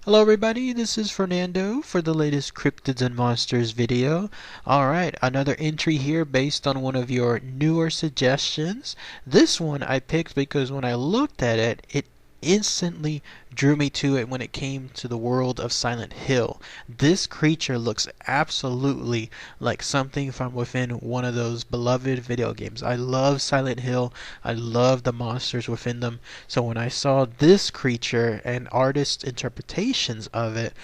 Hello everybody, this is Fernando for the latest Cryptids and Monsters video. Alright, another entry here based on one of your newer suggestions. This one I picked because when I looked at it, it instantly drew me to it when it came to the world of Silent Hill. This creature looks absolutely like something from within one of those beloved video games. I love Silent Hill. I love the monsters within them. So when I saw this creature and artists' interpretations of it,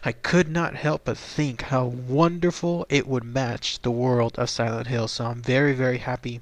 I could not help but think how wonderful it would match the world of Silent Hill. So I'm very, very happy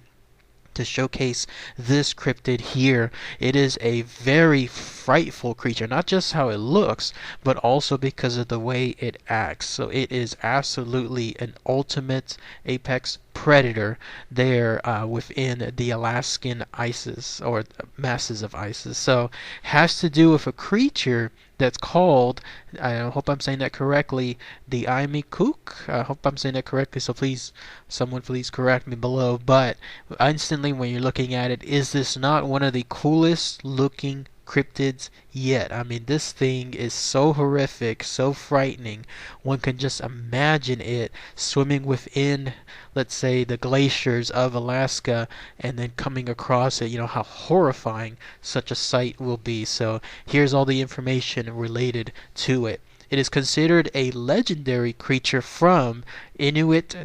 to showcase this cryptid here. It is a very frightful creature, not just how it looks, but also because of the way it acts. So it is absolutely an ultimate apex predator there within the Alaskan ices or masses of ices. So has to do with a creature that's called, I hope I'm saying that correctly, the A-Mi-Kuk. I hope I'm saying that correctly, so please, someone please correct me below. But instantly when you're looking at it, is this not one of the coolest looking cryptids yet? I mean, this thing is so horrific, so frightening. One can just imagine it swimming within, let's say, the glaciers of Alaska and then coming across it. You know how horrifying such a sight will be. So here's all the information related to it. It is considered a legendary creature from Inuit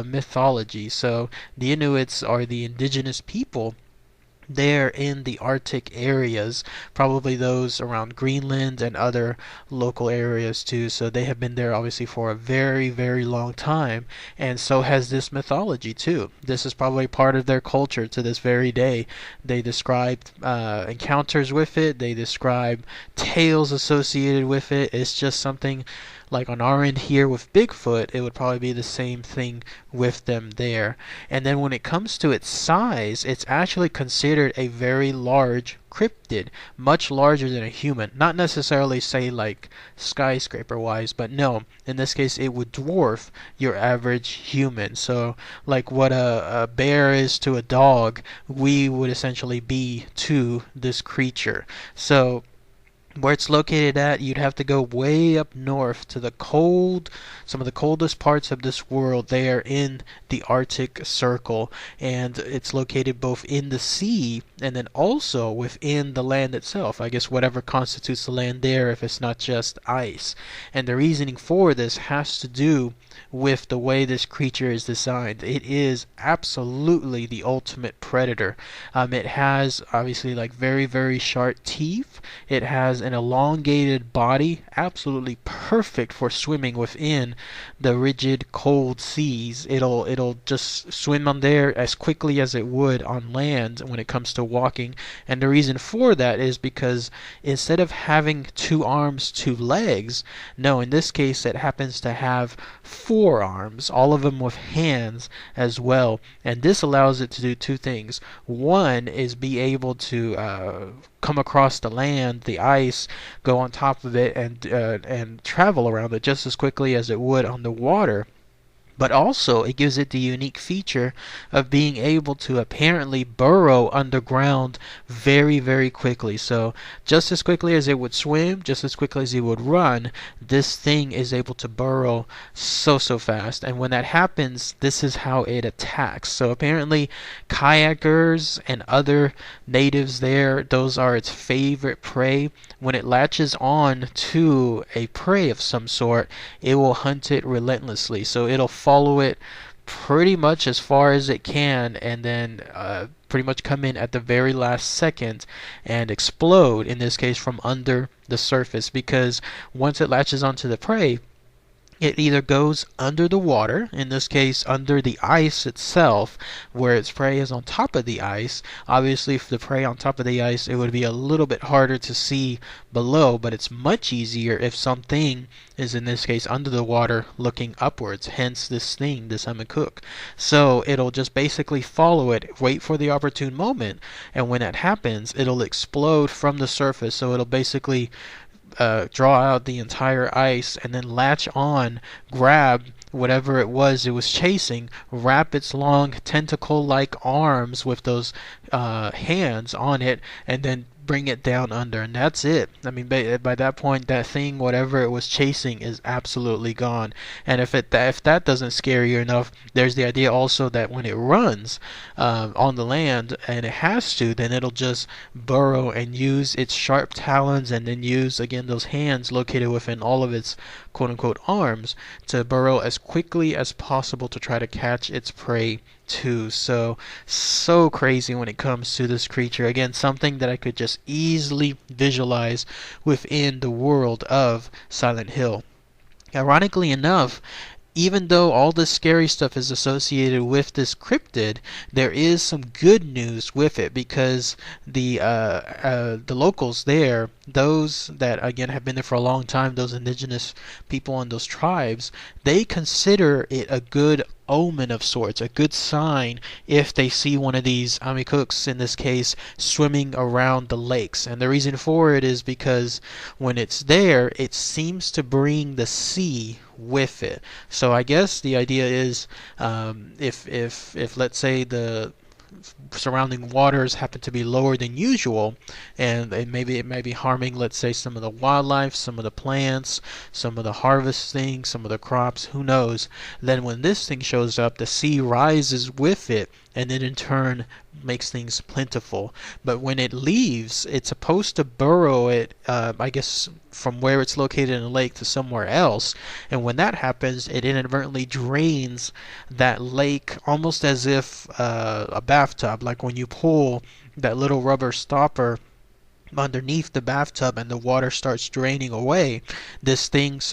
mythology. So the Inuits are the indigenous people there in the Arctic areas, probably those around Greenland and other local areas too. So they have been there obviously for a very, very long time, and so has this mythology too. This is probably part of their culture to this very day. They described encounters with it, they describe tales associated with it. It's just something like on our end here with Bigfoot, it would probably be the same thing with them there. And then when it comes to its size, it's actually considered a very large cryptid, much larger than a human. Not necessarily say like skyscraper wise, but no, in this case it would dwarf your average human. So like what a bear is to a dog, we would essentially be to this creature. So where it's located at, you'd have to go way up north to the cold, some of the coldest parts of this world there in the Arctic Circle. And it's located both in the sea and then also within the land itself. I guess whatever constitutes the land there, if it's not just ice. And the reasoning for this has to do with the way this creature is designed. It is absolutely the ultimate predator. It has obviously like very, very sharp teeth. It has an elongated body, absolutely perfect for swimming within the rigid cold seas. It'll just swim on there as quickly as it would on land when it comes to walking. And the reason for that is because instead of having two arms, two legs, no, in this case it happens to have four arms, all of them with hands as well. And this allows it to do two things. One is be able to come across the land, the ice, go on top of it, and travel around it just as quickly as it would on the water. But also it gives it the unique feature of being able to apparently burrow underground very, very quickly. So just as quickly as it would swim, just as quickly as it would run, this thing is able to burrow so fast. And when that happens, this is how it attacks. So apparently kayakers and other natives there, those are its favorite prey. When it latches on to a prey of some sort, it will hunt it relentlessly. So it'll follow it pretty much as far as it can, and then pretty much come in at the very last second and explode, in this case from under the surface, because once it latches onto the prey, it either goes under the water, in this case under the ice itself, where its prey is on top of the ice. Obviously, if the prey on top of the ice, it would be a little bit harder to see below, but it's much easier if something is, in this case, under the water looking upwards, hence this thing, this A-Mi-Kuk. So it'll just basically follow it, wait for the opportune moment, and when that happens, it'll explode from the surface. So it'll basically draw out the entire ice and then latch on, grab whatever it was chasing, wrap its long tentacle-like arms with those hands on it, and then bring it down under, and that's it. I mean, by that point, that thing, whatever it was chasing, is absolutely gone. And if that doesn't scare you enough, there's the idea also that when it runs on the land, and it has to, then it'll just burrow and use its sharp talons, and then use again those hands located within all of its quote unquote arms to burrow as quickly as possible to try to catch its prey too. So crazy when it comes to this creature. Again, something that I could just easily visualize within the world of Silent Hill. Ironically enough, even though all this scary stuff is associated with this cryptid, there is some good news with it, because the locals there, those that again have been there for a long time, those indigenous people and those tribes, they consider it a good omen of sorts, a good sign if they see one of these A-Mi-Kuks, in this case, swimming around the lakes. And the reason for it is because when it's there, it seems to bring the sea with it. So I guess the idea is, if let's say the surrounding waters happen to be lower than usual, and maybe it may be harming, let's say, some of the wildlife, some of the plants, some of the harvesting, some of the crops, who knows, then when this thing shows up, the sea rises with it, and then in turn makes things plentiful. But when it leaves, it's supposed to burrow it, I guess, from where it's located in the lake to somewhere else. And when that happens, it inadvertently drains that lake, almost as if a bathtub, like when you pull that little rubber stopper underneath the bathtub and the water starts draining away. This thing is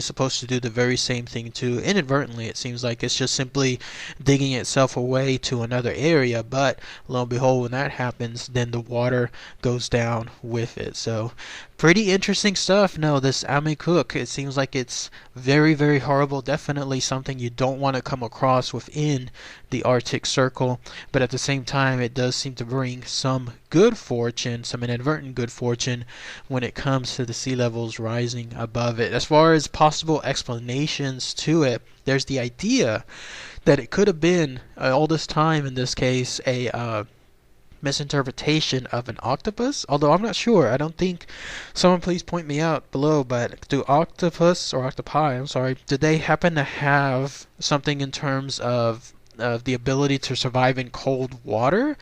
supposed to do the very same thing too. Inadvertently, it seems like it's just simply digging itself away to another area, but lo and behold, when that happens, then the water goes down with it. So pretty interesting stuff. No, this A-Mi-Kuk, it seems like it's very, very horrible. Definitely something you don't want to come across within the Arctic Circle, but at the same time, it does seem to bring some good fortune, some inadvertent good fortune, when it comes to the sea levels rising above it. As far as possible explanations to it, there's the idea that it could have been, all this time in this case, a misinterpretation of an octopus, although I'm not sure. I don't think, someone please point me out below, but do octopus or octopi, I'm sorry, do they happen to have something in terms of the ability to survive in cold water?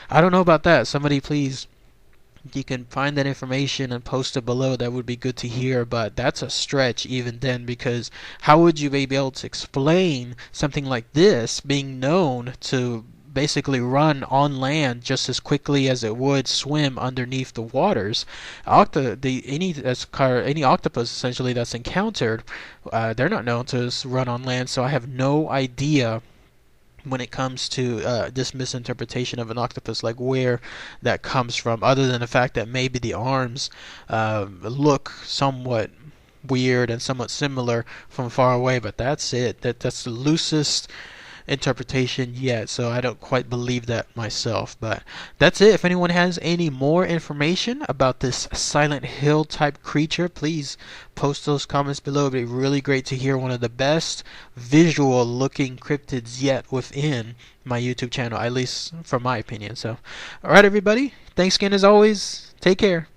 I don't know about that. Somebody please, you can find that information and post it below. That would be good to hear, but that's a stretch even then, because how would you be able to explain something like this being known to basically run on land just as quickly as it would swim underneath the waters? Any octopus essentially that's encountered, they're not known to run on land, so I have no idea when it comes to this misinterpretation of an octopus, like where that comes from, other than the fact that maybe the arms look somewhat weird and somewhat similar from far away, but that's it. That's the loosest interpretation yet, so I don't quite believe that myself. But that's it. If anyone has any more information about this Silent Hill type creature, please post those comments below. It'd be really great to hear one of the best visual looking cryptids yet within my YouTube channel, at least from my opinion. So alright everybody, thanks again as always, take care.